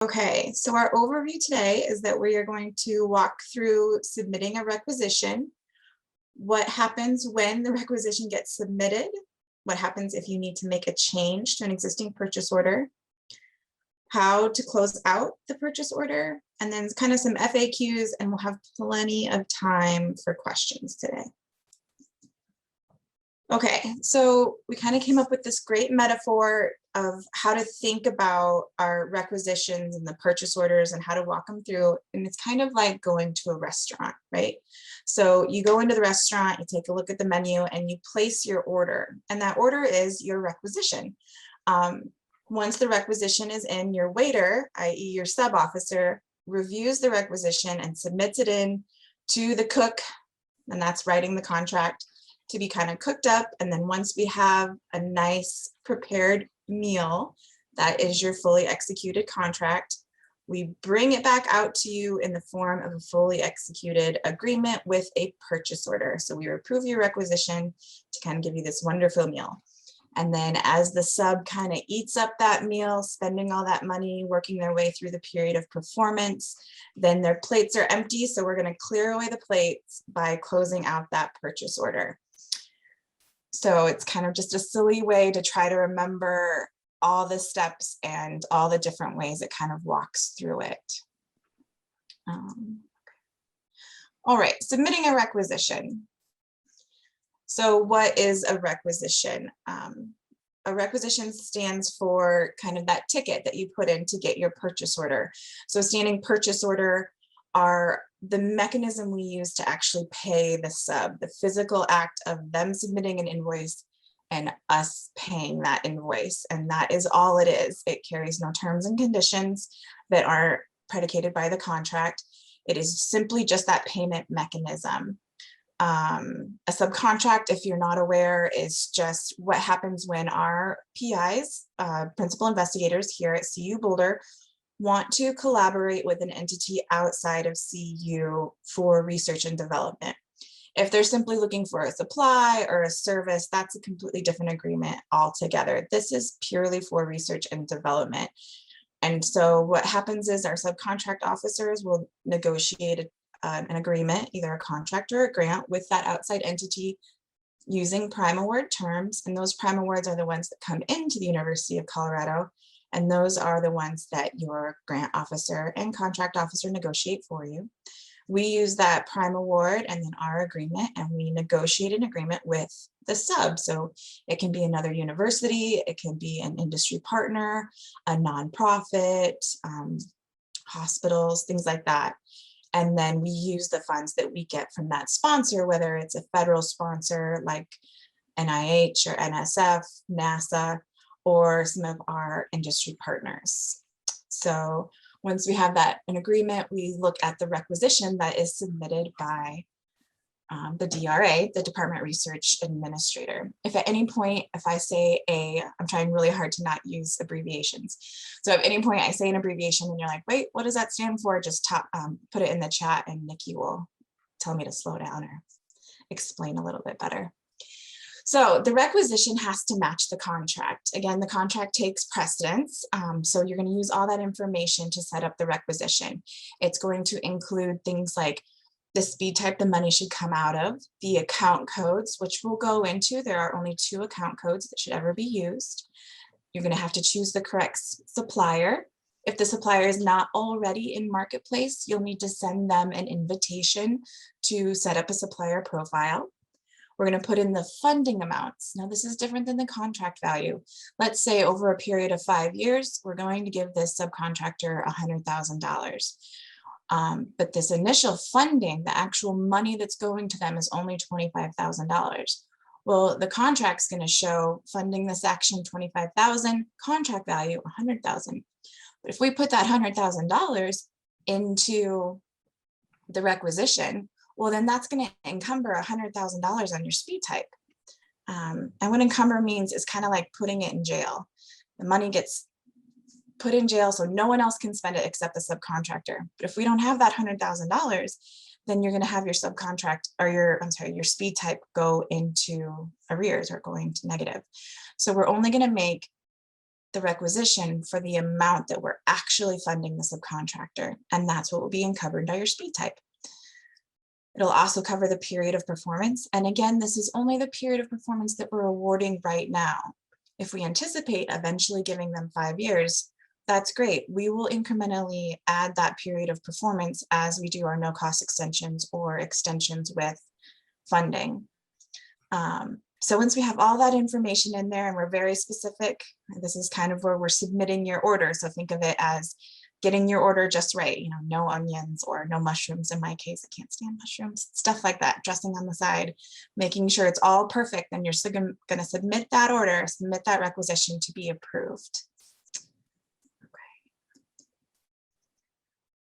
Okay, so our overview today is that we are going to walk through submitting a requisition, what happens when the requisition gets submitted, what happens if you need to make a change to an existing purchase order, how to close out the purchase order, and then kind of some FAQs, and we'll have plenty of time for questions today. Okay, so we kind of came up with this great metaphor of how to think about our requisitions and the purchase orders and how to walk them through. And it's kind of like going to a restaurant, right? So you go into the restaurant, you take a look at the menu, and you place your order. And that order is your requisition. Once the requisition is in, your waiter, i.e. your sub officer, reviews the requisition and submits it in to the cook, and that's writing the contract, to be kind of cooked up. And then once we have a nice prepared meal, that is your fully executed contract, we bring it back out to you in the form of a fully executed agreement with a purchase order. So we approve your requisition to kind of give you this wonderful meal. And then as the sub kind of eats up that meal, spending all that money, working their way through the period of performance, then their plates are empty. So we're going to clear away the plates by closing out that purchase order. So it's kind of just a silly way to try to remember all the steps and all the different ways it kind of walks through it. All right, submitting a requisition. So what is a requisition? A requisition stands for kind of that ticket that you put in to get your purchase order. So standing purchase order are the mechanism we use to actually pay the sub, the physical act of them submitting an invoice and us paying that invoice. And that is all it is. It carries no terms and conditions that are predicated by the contract. It is simply just that payment mechanism. A subcontract, if you're not aware, is just what happens when our PIs, principal investigators here at CU Boulder, want to collaborate with an entity outside of CU for research and development. If they're simply looking for a supply or a service, that's a completely different agreement altogether. This is purely for research and development. And so what happens is our subcontract officers will negotiate an agreement, either a contract or a grant, with that outside entity using prime award terms. And those prime awards are the ones that come into the University of Colorado. And those are the ones that your grant officer and contract officer negotiate for you. We use that prime award and then our agreement, and we negotiate an agreement with the sub. So it can be another university, it can be an industry partner, a nonprofit, hospitals, things like that. And then we use the funds that we get from that sponsor, whether it's a federal sponsor like NIH or NSF, NASA, or some of our industry partners. So once we have that in agreement, we look at the requisition that is submitted by the DRA, the Department Research Administrator. If at any point, if I say I'm trying really hard to not use abbreviations. So at any point I say an abbreviation and you're like, wait, what does that stand for? Just put it in the chat and Nikki will tell me to slow down or explain a little bit better. So the requisition has to match the contract. Again, the contract takes precedence. So you're going to use all that information to set up the requisition. It's going to include things like the speed type the money should come out of, the account codes, which we'll go into. There are only 2 account codes that should ever be used. You're going to have to choose the correct supplier. If the supplier is not already in Marketplace, you'll need to send them an invitation to set up a supplier profile. We're going to put in the funding amounts. Now, this is different than the contract value. Let's say over a period of 5 years, we're going to give this subcontractor $100,000. But this initial funding, the actual money that's going to them, is only $25,000. Well, the contract's going to show funding this action $25,000, contract value $100,000. But if we put that $100,000 into the requisition, well, then that's going to encumber $100,000 on your speed type. And what encumber means is kind of like putting it in jail. The money gets put in jail so no one else can spend it except the subcontractor. But if we don't have that $100,000, then you're going to have your subcontract or your speed type go into arrears or going to negative. So we're only going to make the requisition for the amount that we're actually funding the subcontractor, and that's what will be covered by your speed type. It'll also cover the period of performance, and again, this is only the period of performance that we're awarding right now. If we anticipate eventually giving them 5 years, that's great. We will incrementally add that period of performance as we do our no-cost extensions or extensions with funding. So once we have all that information in there and we're very specific, this is kind of where we're submitting your order. So think of it as getting your order just right, you know, no onions or no mushrooms. In my case, I can't stand mushrooms, stuff like that, dressing on the side, making sure it's all perfect. Then you're still going to submit that order, submit that requisition to be approved.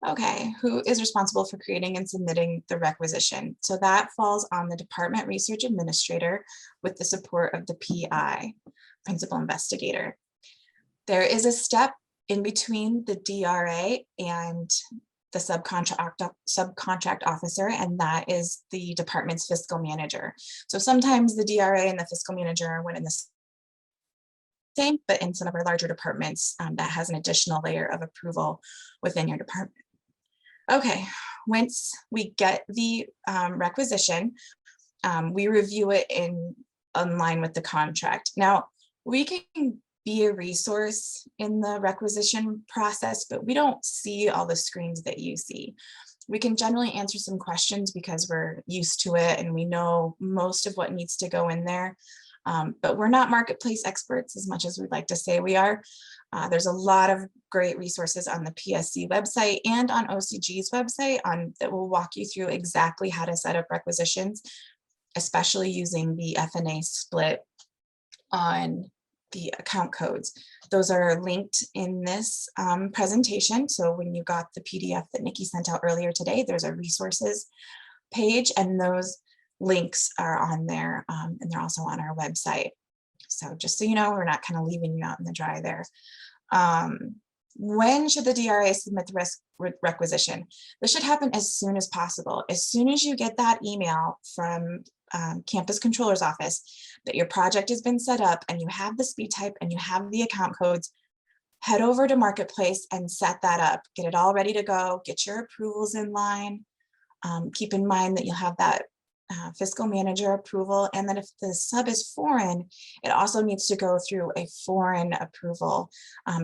Okay, who is responsible for creating and submitting the requisition? So that falls on the Department Research Administrator with the support of the PI, Principal Investigator. There is a step in between the DRA and the subcontract officer, and that is the department's fiscal manager. So sometimes the DRA and the fiscal manager are one and the same, but in some of our larger departments, that has an additional layer of approval within your department. Okay, once we get the requisition, we review it in line with the contract. Now, we can be a resource in the requisition process, but we don't see all the screens that you see. We can generally answer some questions because we're used to it and we know most of what needs to go in there. But we're not marketplace experts as much as we'd like to say we are. There's a lot of great resources on the PSC website and on OCG's website that will walk you through exactly how to set up requisitions, especially using the FNA split on the account codes. Those are linked in this presentation. So when you got the PDF that Nikki sent out earlier today, there's a resources page, and those links are on there, and they're also on our website. So just so you know, we're not kind of leaving you out in the dry there. When should the DRA submit the requisition? This should happen as soon as possible. As soon as you get that email from Campus Controller's Office that your project has been set up and you have the speed type and you have the account codes, head over to Marketplace and set that up. Get it all ready to go. Get your approvals in line. Keep in mind that you'll have that fiscal manager approval, and that if the sub is foreign, it also needs to go through a foreign approval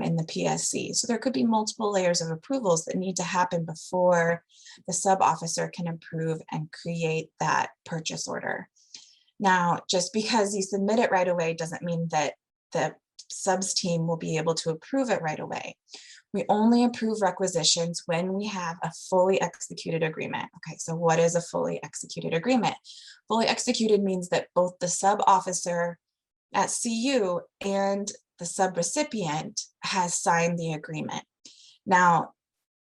in the PSC. So there could be multiple layers of approvals that need to happen before the sub officer can approve and create that purchase order. Now, just because you submit it right away doesn't mean that the subs team will be able to approve it right away. We only approve requisitions when we have a fully executed agreement. Okay, so what is a fully executed agreement? Fully executed means that both the sub officer at CU and the sub recipient has signed the agreement. Now,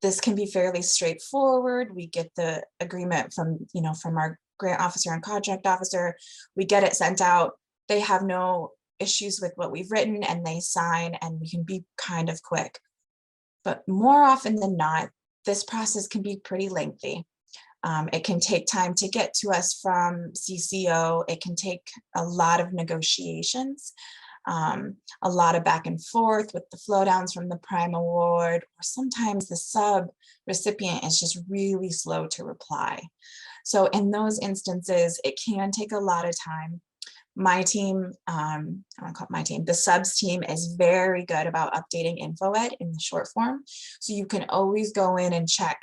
this can be fairly straightforward. We get the agreement from our grant officer and contract officer. We get it sent out. They have no issues with what we've written and they sign, and we can be kind of quick. But more often than not, this process can be pretty lengthy. It can take time to get to us from CCO. It can take a lot of negotiations, a lot of back and forth with the flow downs from the prime award, or sometimes the sub recipient is just really slow to reply. So in those instances, it can take a lot of time. My team, I want to call it my team, the subs team is very good about updating InfoEd in the short form. So you can always go in and check,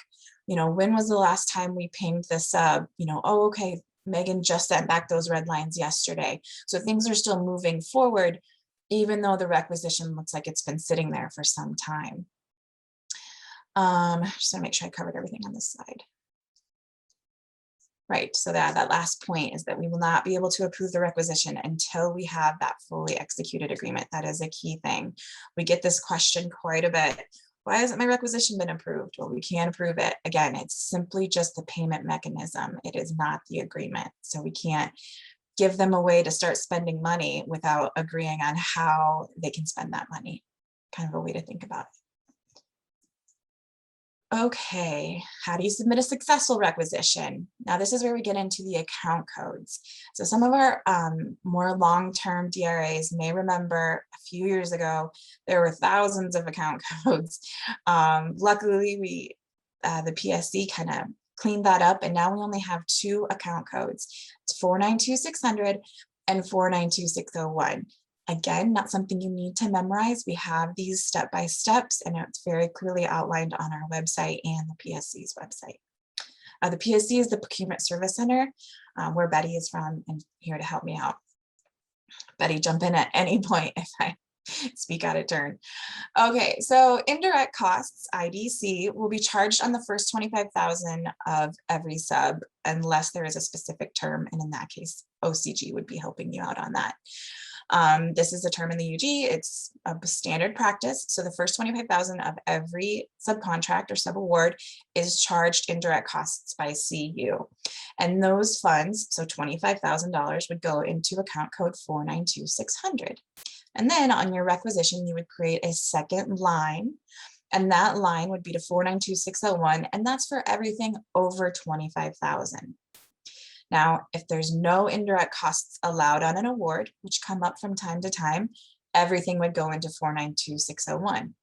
when was the last time we pinged the sub? Oh, okay, Megan just sent back those red lines yesterday. So things are still moving forward, even though the requisition looks like it's been sitting there for some time. Just want to make sure I covered everything on this slide. Right, so that last point is that we will not be able to approve the requisition until we have that fully executed agreement. That is a key thing. We get this question quite a bit. Why hasn't my requisition been approved? Well, we can't approve it. Again, it's simply just the payment mechanism. It is not the agreement. So we can't give them a way to start spending money without agreeing on how they can spend that money. Kind of a way to think about it. Okay, how do you submit a successful requisition? Now, this is where we get into the account codes. So some of our more long-term DRAs may remember a few years ago, there were thousands of account codes. Luckily, the PSC kind of cleaned that up, and now we only have 2 account codes. It's 492600 and 492601. Again, not something you need to memorize. We have these step-by-steps, and it's very clearly outlined on our website and the PSC's website. The PSC is the Procurement Service Center, where Betty is from, and here to help me out. Betty, jump in at any point if I speak out of turn. Okay, so indirect costs, IDC, will be charged on the first 25,000 of every sub unless there is a specific term, and in that case, OCG would be helping you out on that. This is a term in the UG, it's a standard practice. So the first 25,000 of every subcontract or subaward is charged indirect costs by CU. And those funds, so $25,000 would go into account code 492600. And then on your requisition, you would create a second line, and that line would be to 492601, and that's for everything over 25,000. Now, if there's no indirect costs allowed on an award, which come up from time to time, everything would go into 492601.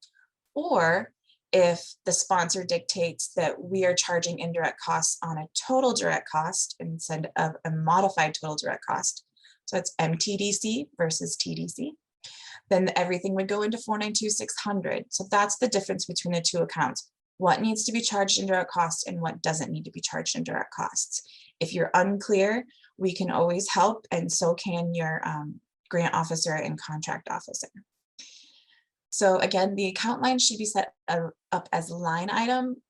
Or if the sponsor dictates that we are charging indirect costs on a total direct cost instead of a modified total direct cost, so it's MTDC versus TDC, then everything would go into 492600. So that's the difference between the 2 accounts. What needs to be charged indirect costs and what doesn't need to be charged indirect costs. If you're unclear, we can always help, and so can your grant officer and contract officer. So again, the account line should be set up as line item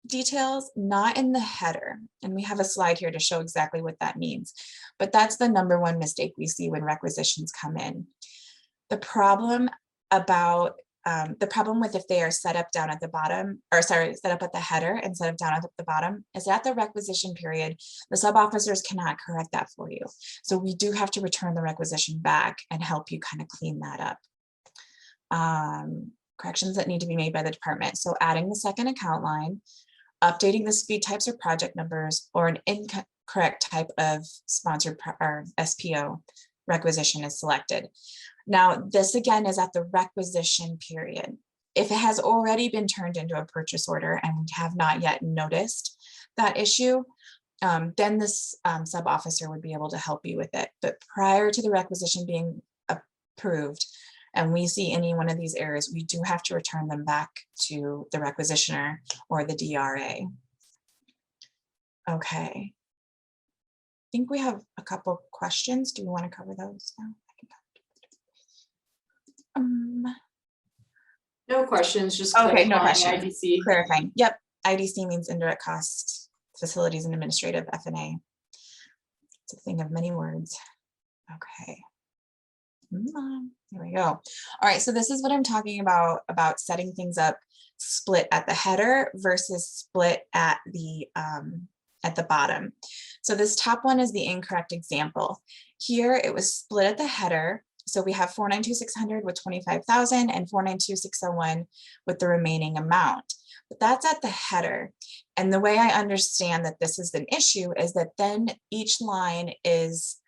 details, not in the header. And we have a slide here to show exactly what that means. But that's the #1 mistake we see when requisitions come in. The problem with if they are set up down at the bottom, or sorry, set up at the header and set up down at the bottom, is at the requisition period, the sub officers cannot correct that for you. So we do have to return the requisition back and help you kind of clean that up. Corrections that need to be made by the department. So adding the second account line, updating the speed types or project numbers, or an incorrect type of sponsored or SPO requisition is selected. Now, this again is at the requisition period. If it has already been turned into a purchase order and we have not yet noticed that issue, then this sub officer would be able to help you with it. But prior to the requisition being approved, and we see any one of these errors, we do have to return them back to the requisitioner or the DRA. Okay. I think we have a couple questions. Do we want to cover those now? No questions, just okay, no clarifying questions. IDC. Clarifying. Yep, IDC means indirect costs, facilities and administrative, F&A. It's a thing of many words. Okay. Here we go. All right, so this is what I'm talking about setting things up split at the header versus split at the bottom. So this top one is the incorrect example. Here it was split at the header. So we have 492600 with 25,000 and 492601 with the remaining amount. But that's at the header. And the way I understand that this is an issue is that then each line is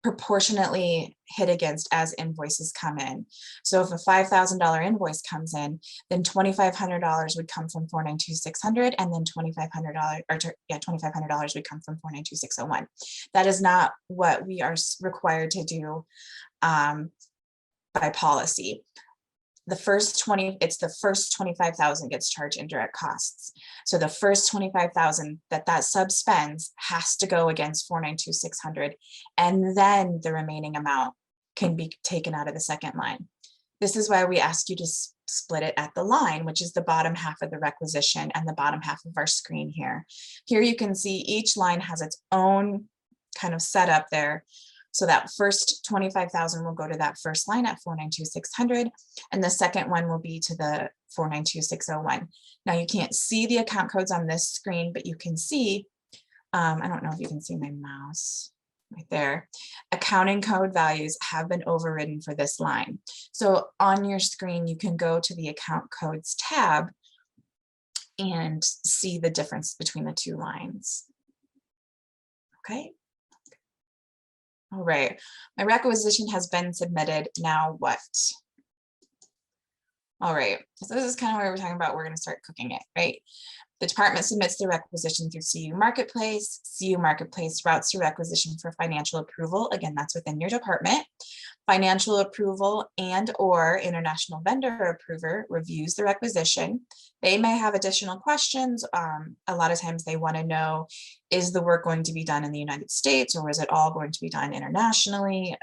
proportionately hit against as invoices come in. So if a $5,000 invoice comes in, then $2,500 would come from 492600, and then $2,500 would come from 492601. That is not what we are required to do by policy. It's the first 25,000 gets charged indirect costs. So the first 25,000 that sub spends has to go against 492600, and then the remaining amount can be taken out of the second line. This is why we ask you to split it at the line, which is the bottom half of the requisition and the bottom half of our screen here. Here you can see each line has its own kind of setup there. So that first 25,000 will go to that first line at 492600, and the second one will be to the 492601. Now you can't see the account codes on this screen, but you can see, I don't know if you can see my mouse right there. Accounting code values have been overridden for this line. So on your screen, you can go to the account codes tab, and see the difference between the two lines. Okay. All right, my requisition has been submitted. Now what? All right, so this is kind of where we're talking about, we're going to start cooking it, right? The department submits the requisition through CU Marketplace. CU Marketplace routes to requisition for financial approval. Again, that's within your department. Financial approval and or international vendor approver reviews the requisition. They may have additional questions. A lot of times they want to know, is the work going to be done in the United States or is it all going to be done internationally?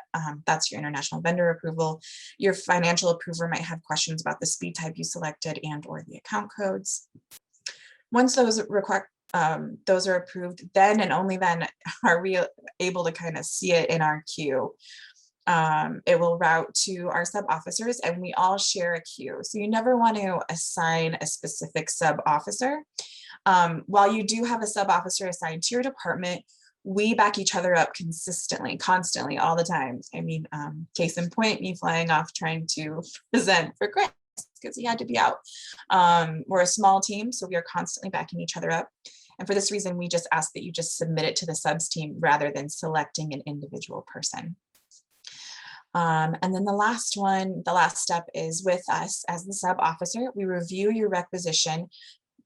That's your international vendor approval. Your financial approver might have questions about the speed type you selected and or the account codes. Once those are approved, then and only then are we able to kind of see it in our queue. It will route to our sub officers and we all share a queue. So you never want to assign a specific sub officer. While you do have a sub officer assigned to your department, we back each other up consistently, constantly, all the time. I mean, case in point, me flying off trying to present for Chris because he had to be out. We're a small team, so we are constantly backing each other up. And for this reason, we just ask that you just submit it to the subs team rather than selecting an individual person. And then the last step is with us as the sub officer. We review your requisition,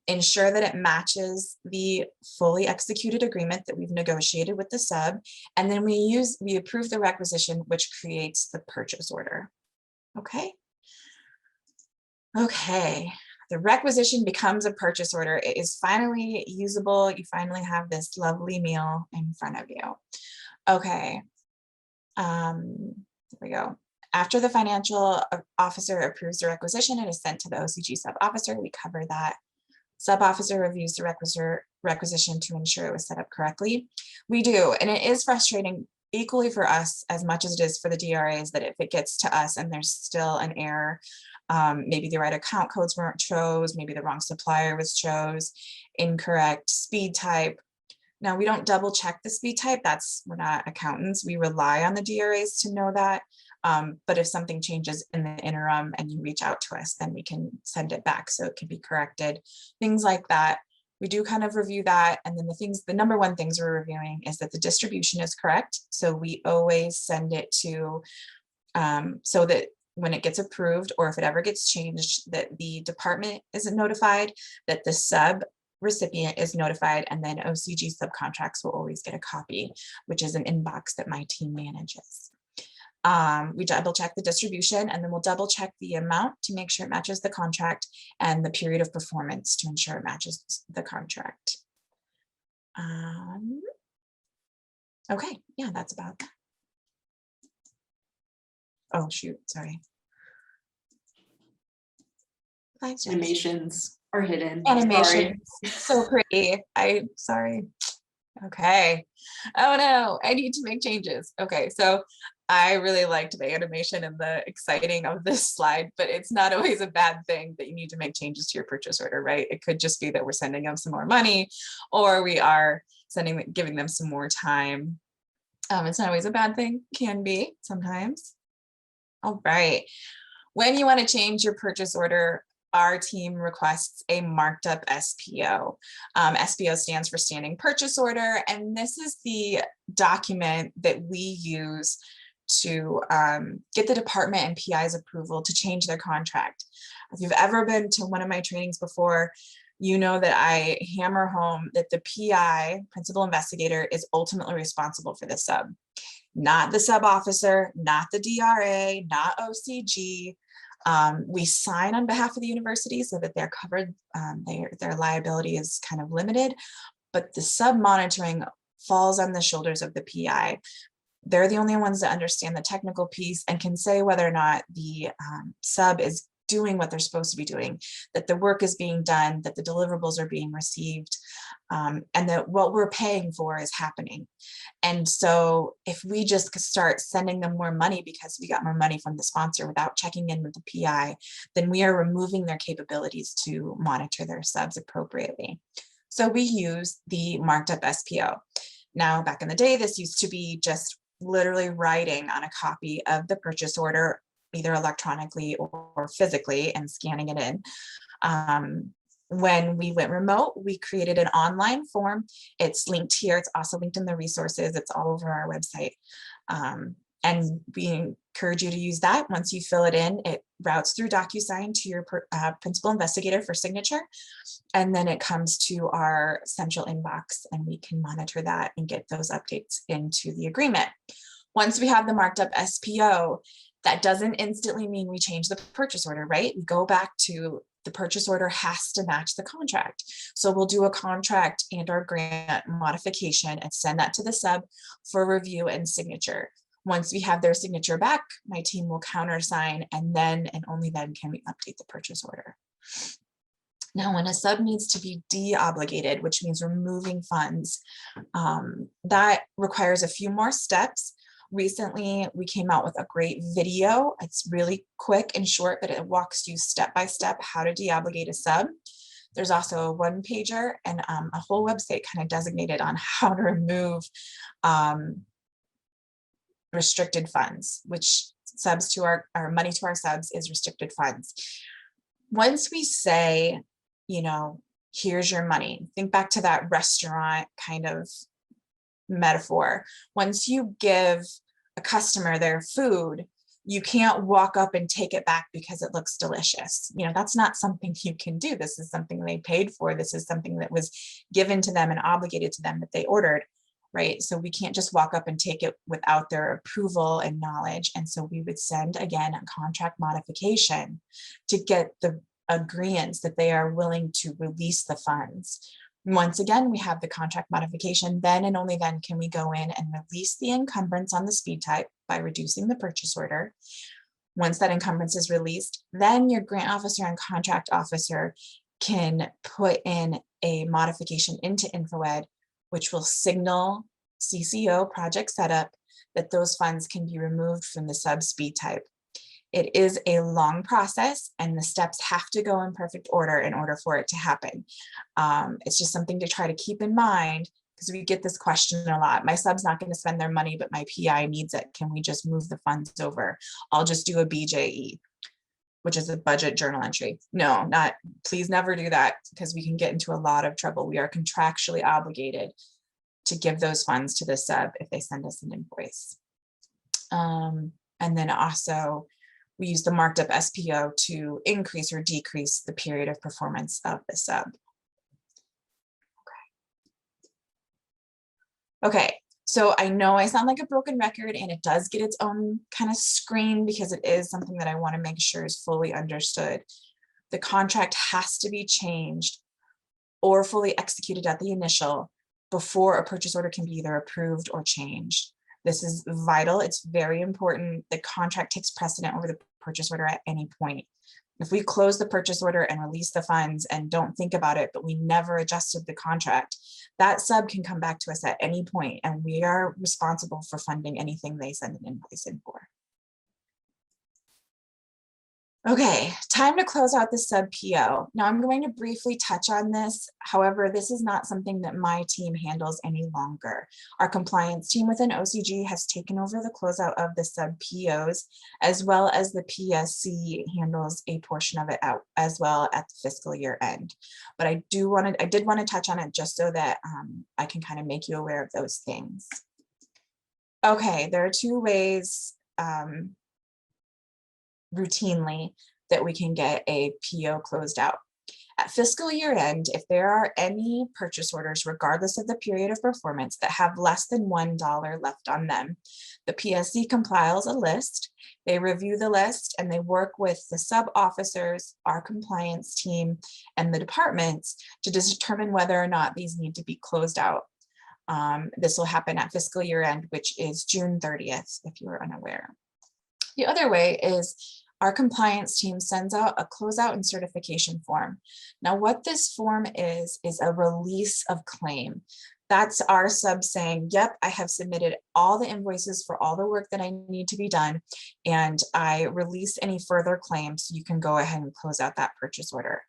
ensure that it matches the fully executed agreement that we've negotiated with the sub, and then we approve the requisition, which creates the purchase order. Okay. Okay, the requisition becomes a purchase order. It is finally usable. You finally have this lovely meal in front of you. Okay, there we go. After the financial officer approves the requisition, it is sent to the OCG sub officer. We cover that. Sub officer reviews the requisition to ensure it was set up correctly. We do, and it is frustrating equally for us as much as it is for the DRAs that if it gets to us and there's still an error, maybe the right account codes weren't chose, maybe the wrong supplier was chose, incorrect speed type. Now we don't double check the speed type, we're not accountants, we rely on the DRAs to know that. But if something changes in the interim and you reach out to us, then we can send it back so it can be corrected, things like that. We do kind of review that. And then the number one things we're reviewing is that the distribution is correct. So we always send it to, so that when it gets approved or if it ever gets changed, that the department isn't notified, that the sub recipient is notified, and then OCG subcontracts will always get a copy, which is an inbox that my team manages. We double check the distribution and then we'll double check the amount to make sure it matches the contract and the period of performance to ensure it matches the contract. Okay, yeah, that's about that. Oh shoot, sorry. Animations are hidden. Animations, so pretty. Sorry. Okay. Oh no, I need to make changes. Okay, so I really liked the animation and the exciting of this slide, but it's not always a bad thing that you need to make changes to your purchase order, right? It could just be that we're sending them some more money or we are giving them some more time. It's not always a bad thing, can be sometimes. All right. When you want to change your purchase order, our team requests a marked up SPO. SPO stands for Standing Purchase Order, and this is the document that we use to get the department and PI's approval to change their contract. If you've ever been to one of my trainings before, you know that I hammer home that the PI, principal investigator, is ultimately responsible for the sub. Not the sub officer, not the DRA, not OCG. We sign on behalf of the university so that they're covered, their liability is kind of limited, but the sub monitoring falls on the shoulders of the PI. They're the only ones that understand the technical piece and can say whether or not the sub is doing what they're supposed to be doing, that the work is being done, that the deliverables are being received, and that what we're paying for is happening. And so if we just start sending them more money because we got more money from the sponsor without checking in with the PI, then we are removing their capabilities to monitor their subs appropriately. So we use the marked up SPO. Now, back in the day, this used to be just literally writing on a copy of the purchase order, either electronically or physically, and scanning it in. When we went remote, we created an online form. It's linked here. It's also linked in the resources. It's all over our website. And we encourage you to use that. Once you fill it in, it routes through DocuSign to your principal investigator for signature. And then it comes to our central inbox, and we can monitor that and get those updates into the agreement. Once we have the marked up SPO, that doesn't instantly mean we change the purchase order, right? We go back to the purchase order has to match the contract. So we'll do a contract and our grant modification and send that to the sub for review and signature. Once we have their signature back, my team will countersign, and then and only then can we update the purchase order. Now, when a sub needs to be de-obligated, which means removing funds, that requires a few more steps. Recently, we came out with a great video. It's really quick and short, but it walks you step by step how to de-obligate a sub. There's also a one-pager and a whole website kind of designated on how to remove restricted funds, which subs to our money to our subs is restricted funds. Once we say, you know, here's your money, think back to that restaurant kind of metaphor. Once you give a customer their food, you can't walk up and take it back because it looks delicious. You know, that's not something you can do. This is something they paid for. This is something that was given to them and obligated to them that they ordered, right? So we can't just walk up and take it without their approval and knowledge. And so we would send, again, a contract modification to get the agreements that they are willing to release the funds. Once again, we have the contract modification, then and only then can we go in and release the encumbrance on the speed type by reducing the purchase order. Once that encumbrance is released, then your grant officer and contract officer can put in a modification into InfoEd, which will signal CCO project setup that those funds can be removed from the sub speed type. It is a long process, and the steps have to go in perfect order in order for it to happen. It's just something to try to keep in mind, because we get this question a lot. My sub's not going to spend their money, but my PI needs it. Can we just move the funds over? I'll just do a BJE, which is a budget journal entry. No, not, please never do that, because we can get into a lot of trouble. We are contractually obligated to give those funds to the sub if they send us an invoice. And then also, we use the marked up SPO to increase or decrease the period of performance of the sub. Okay, so I know I sound like a broken record, and it does get its own kind of screen because it is something that I want to make sure is fully understood. The contract has to be changed or fully executed at the initial before a purchase order can be either approved or changed. This is vital. It's very important. The contract takes precedent over the purchase order at any point. If we close the purchase order and release the funds and don't think about it, but we never adjusted the contract, that sub can come back to us at any point, and we are responsible for funding anything they send an invoice in for. Okay, time to close out the sub PO. Now I'm going to briefly touch on this. However, this is not something that my team handles any longer. Our compliance team within OCG has taken over the closeout of the sub POs, as well as the PSC handles a portion of it out as well at the fiscal year end. But I did want to touch on it just so that I can kind of make you aware of those things. Okay, there are two ways routinely that we can get a PO closed out. At fiscal year end, if there are any purchase orders, regardless of the period of performance, that have less than $1 left on them, the PSC compiles a list. They review the list and they work with the sub officers, our compliance team, and the departments to determine whether or not these need to be closed out. This will happen at fiscal year end, which is June 30th, if you are unaware. The other way is our compliance team sends out a closeout and certification form. Now, what this form is a release of claim. That's our sub saying, yep, I have submitted all the invoices for all the work that I need to be done, and I release any further claims, so you can go ahead and close out that purchase order.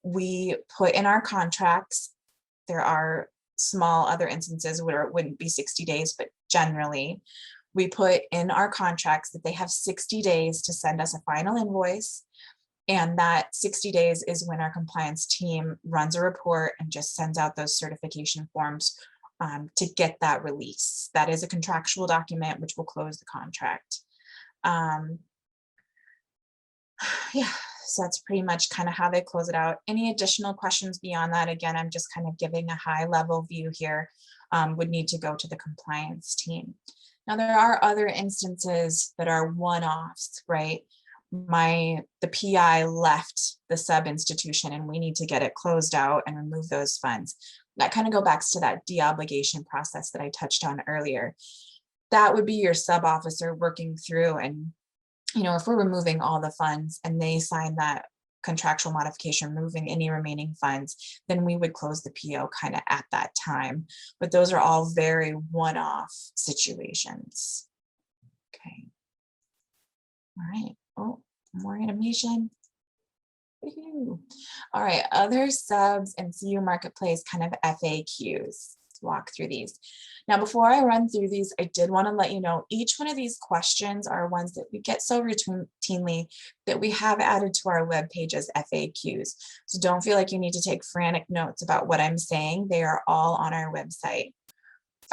We put in our contracts, there are small other instances where it wouldn't be 60 days, but generally, we put in our contracts that they have 60 days to send us a final invoice, And that 60 days is when our compliance team runs a report and just sends out those certification forms to get that release. That is a contractual document which will close the contract. Yeah, so that's pretty much kind of how they close it out. Any additional questions beyond that? Again, I'm just kind of giving a high level view here, would need to go to the compliance team. Now, there are other instances that are one-offs, right? The PI left the sub institution and we need to get it closed out and remove those funds. That kind of go back to that deobligation process that I touched on earlier. That would be your sub officer working through, and if we're removing all the funds and they sign that contractual modification, removing any remaining funds, then we would close the PO kind of at that time. But those are all very one-off situations. Okay. All right. Oh, more animation. All right, other subs and CU Marketplace kind of FAQs. Let's walk through these. Now, before I run through these, I did want to let you know each one of these questions are ones that we get so routinely that we have added to our web page as FAQs. So don't feel like you need to take frantic notes about what I'm saying. They are all on our website.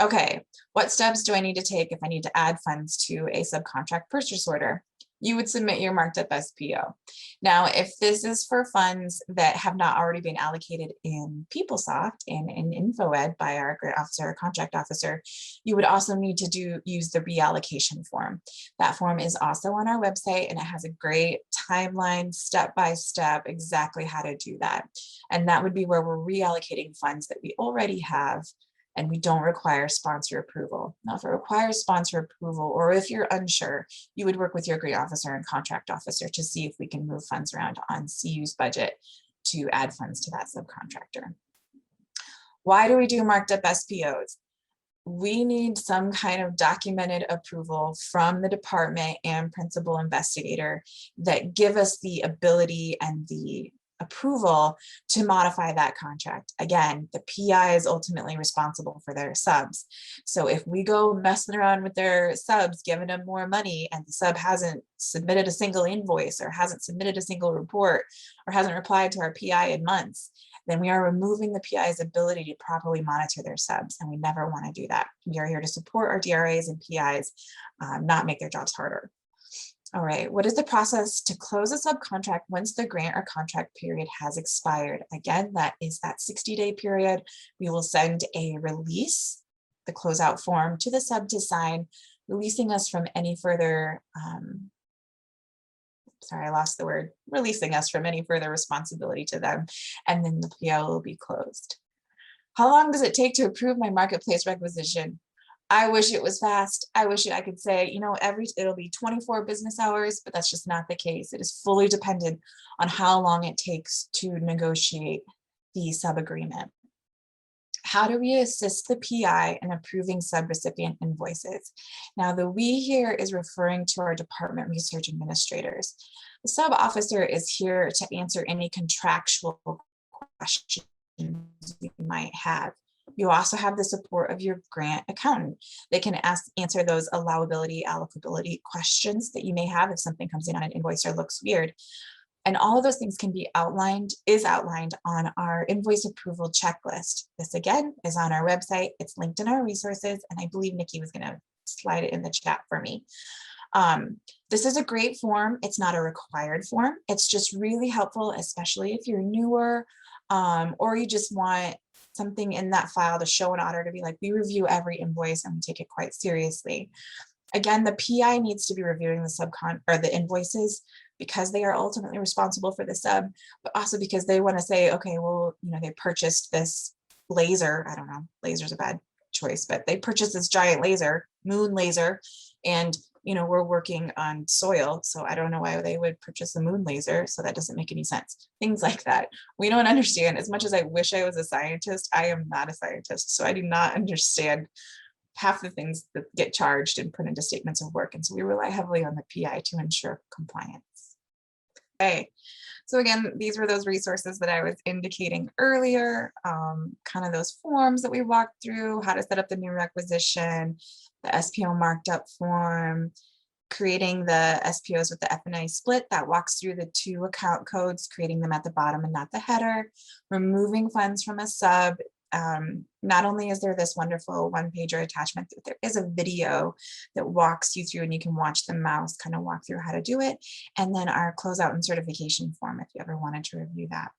Okay, what steps do I need to take if I need to add funds to a subcontract purchase order? You would submit your marked up SPO. Now, if this is for funds that have not already been allocated in PeopleSoft and in InfoEd by our grant officer or contract officer, you would also need to use the reallocation form. That form is also on our website and it has a great timeline, step-by-step, exactly how to do that. And that would be where we're reallocating funds that we already have and we don't require sponsor approval. Now, if it requires sponsor approval, or if you're unsure, you would work with your grant officer and contract officer to see if we can move funds around on CU's budget to add funds to that subcontractor. Why do we do marked up SPOs? We need some kind of documented approval from the department and principal investigator that give us the ability and the approval to modify that contract. Again, the PI is ultimately responsible for their subs. So if we go messing around with their subs, giving them more money, and the sub hasn't submitted a single invoice or hasn't submitted a single report or hasn't replied to our PI in months, then we are removing the PI's ability to properly monitor their subs, and we never want to do that. We are here to support our DRAs and PIs, not make their jobs harder. All right, what is the process to close a subcontract once the grant or contract period has expired? Again, that is that 60-day period. We will send a release, the closeout form, to the sub to sign, releasing us from any further, sorry, I lost the word, releasing us from any further responsibility to them, and then the PO will be closed. How long does it take to approve my marketplace requisition? I wish it was fast. I wish I could say, it'll be 24 business hours, but that's just not the case. It is fully dependent on how long it takes to negotiate the sub-agreement. How do we assist the PI in approving sub-recipient invoices? Now, the we here is referring to our department research administrators. The sub-officer is here to answer any contractual questions you might have. You also have the support of your grant accountant. They can answer those allowability, allocability questions that you may have if something comes in on an invoice or looks weird. And all of those things is outlined on our invoice approval checklist. This again is on our website. It's linked in our resources, and I believe Nikki was going to slide it in the chat for me. This is a great form. It's not a required form. It's just really helpful, especially if you're newer, or you just want something in that file to show an auditor to be like, we review every invoice and we take it quite seriously. Again, the PI needs to be reviewing the invoices because they are ultimately responsible for the sub, but also because they want to say, okay, well, they purchased this laser. I don't know, laser's a bad choice, but they purchased this giant laser, moon laser, and we're working on soil, so I don't know why they would purchase a moon laser, so that doesn't make any sense. Things like that. We don't understand. As much as I wish I was a scientist, I am not a scientist, so I do not understand half the things that get charged and put into statements of work, and so we rely heavily on the PI to ensure compliance. Okay, so again, these were those resources that I was indicating earlier, kind of those forms that we walked through, how to set up the new requisition, the SPO marked up form, creating the SPOs with the F&I split that walks through the 2 account codes, creating them at the bottom and not the header, removing funds from a sub. Not only is there this wonderful one-pager attachment, but there is a video that walks you through, and you can watch the mouse kind of walk through how to do it. And then our closeout and certification form if you ever wanted to review that.